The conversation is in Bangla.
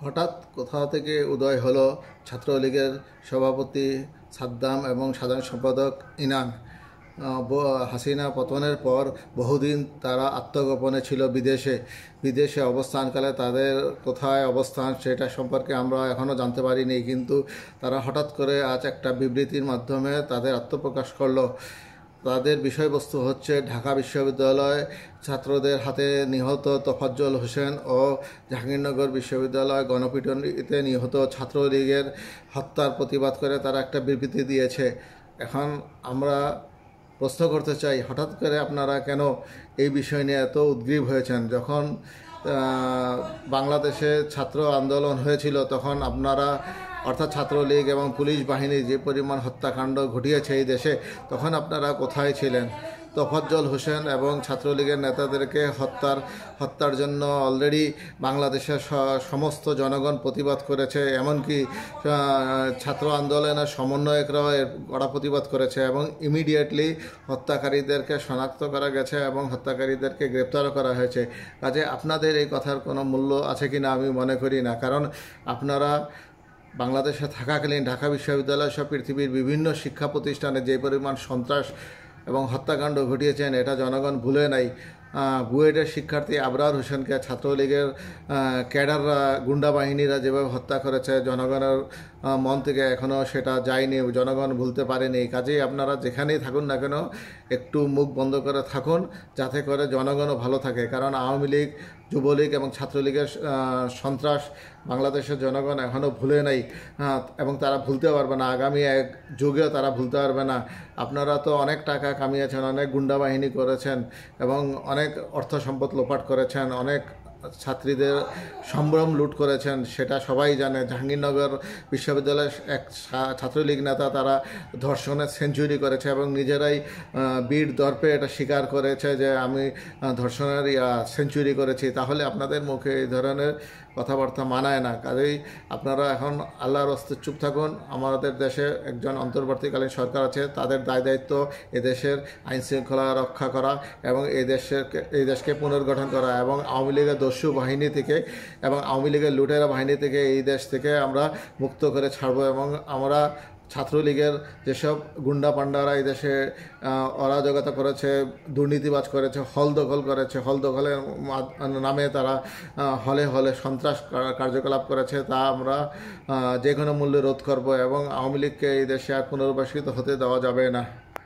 হঠাৎ কোথা থেকে উদয় হলো ছাত্রলীগের সভাপতি সাদ্দাম এবং সাধারণ সম্পাদক ইনান। হাসিনা পতনের পর বহুদিন তারা আত্মগোপনে ছিল বিদেশে অবস্থানকালে তাদের কোথায় অবস্থান সেটা সম্পর্কে আমরা এখনও জানতে পারিনি, কিন্তু তারা হঠাৎ করে আজ একটা বিবৃতির মাধ্যমে তাদের আত্মপ্রকাশ করলো। তাদের বিষয়বস্তু হচ্ছে ঢাকা বিশ্ববিদ্যালয় ছাত্রদের হাতে নিহত তোফাজ্জল হোসেন ও জাহাঙ্গীরনগর বিশ্ববিদ্যালয় গণপিটুনিতে নিহত ছাত্রলীগের হত্যার প্রতিবাদ করে তারা একটা বিবৃতি দিয়েছে। এখন আমরা প্রশ্ন করতে চাই, হঠাৎ করে আপনারা কেন এই বিষয় নিয়ে এত উদ্গ্রীব হয়েছেন? যখন বাংলাদেশে ছাত্র আন্দোলন হয়েছিল তখন আপনারা অর্থাৎ ছাত্রলীগ এবং পুলিশ বাহিনী যে পরিমাণ হত্যাকাণ্ড ঘটিয়েছে এই দেশে, তখন আপনারা কোথায় ছিলেন? তোফাজ্জল হোসেন এবং ছাত্রলীগের নেতাদেরকে হত্যার জন্য অলরেডি বাংলাদেশের সমস্ত জনগণ প্রতিবাদ করেছে, এমনকি ছাত্র আন্দোলনের সমন্বয়করাও এর কড়া প্রতিবাদ করেছে এবং ইমিডিয়েটলি হত্যাকারীদেরকে শনাক্ত করা গেছে এবং হত্যাকারীদেরকে গ্রেপ্তারও করা হয়েছে। কাজে আপনাদের এই কথার কোনো মূল্য আছে কি না আমি মনে করি না, কারণ আপনারা বাংলাদেশে থাকাকালীন ঢাকা বিশ্ববিদ্যালয় সহ পৃথিবীর বিভিন্ন শিক্ষা প্রতিষ্ঠানে যে পরিমাণ সন্ত্রাস এবং হত্যাকাণ্ড ঘটিয়েছেন এটা জনগণ ভুলে নাই। বুয়েটের শিক্ষার্থী আবরার হোসেনকে ছাত্রলীগের ক্যাডাররা গুন্ডা বাহিনীরা যেভাবে হত্যা করেছে জনগণের মন থেকে এখনও সেটা যায়নি, জনগণ ভুলতে পারেনি। কাজেই আপনারা যেখানেই থাকুন না কেন একটু মুখ বন্ধ করে থাকুন, যাতে করে জনগণও ভালো থাকে, কারণ আওয়ামী লীগ, যুবলীগ এবং ছাত্রলীগের সন্ত্রাস বাংলাদেশের জনগণ এখনও ভুলে নাই এবং তারা ভুলতে পারবে না, আগামী এক যুগেও তারা ভুলতে পারবে না। আপনারা তো অনেক টাকা কামিয়েছেন, অনেক গুন্ডা বাহিনী করেছেন এবং অনেক অর্থ সম্পদ লোপাট করেছেন, অনেক ছাত্রীদের সম্ভ্রম লুট করেছেন, সেটা সবাই জানে। জাহাঙ্গীরনগর বিশ্ববিদ্যালয়ের এক ছাত্রলীগ নেতা তারা ধর্ষণের সেঞ্চুরি করেছে এবং নিজেরাই বীর দর্পে এটা স্বীকার করেছে যে আমি ধর্ষণের সেঞ্চুরি করেছি। তাহলে আপনাদের মুখে এই ধরনের কথাবার্তা মানায় না। কাজেই আপনারা এখন আল্লাহর হস্তে চুপ থাকুন। আমাদের দেশে একজন অন্তর্বর্তীকালীন সরকার আছে, তাদের দায়িত্ব এদেশের আইনশৃঙ্খলা রক্ষা করা এবং এই দেশকে পুনর্গঠন করা এবং আওয়ামী লীগের দস্যু বাহিনী থেকে এবং আওয়ামী লীগের লুটেরা বাহিনী থেকে এই দেশ থেকে আমরা মুক্ত করে ছাড়ব। এবং আমরা ছাত্রলীগের যেসব গুন্ডা পান্ডারা এই দেশে অরাজকতা করেছে, দুর্নীতিবাজ করেছে, হল দখল করেছে, হল দখলের নামে তারা হলে হলে সন্ত্রাস কার্যকলাপ করেছে, তা আমরা যে কোনো মূল্যে রোধ করব এবং আওয়ামী লীগকে এই দেশে আর পুনর্বাসিত হতে দেওয়া যাবে না।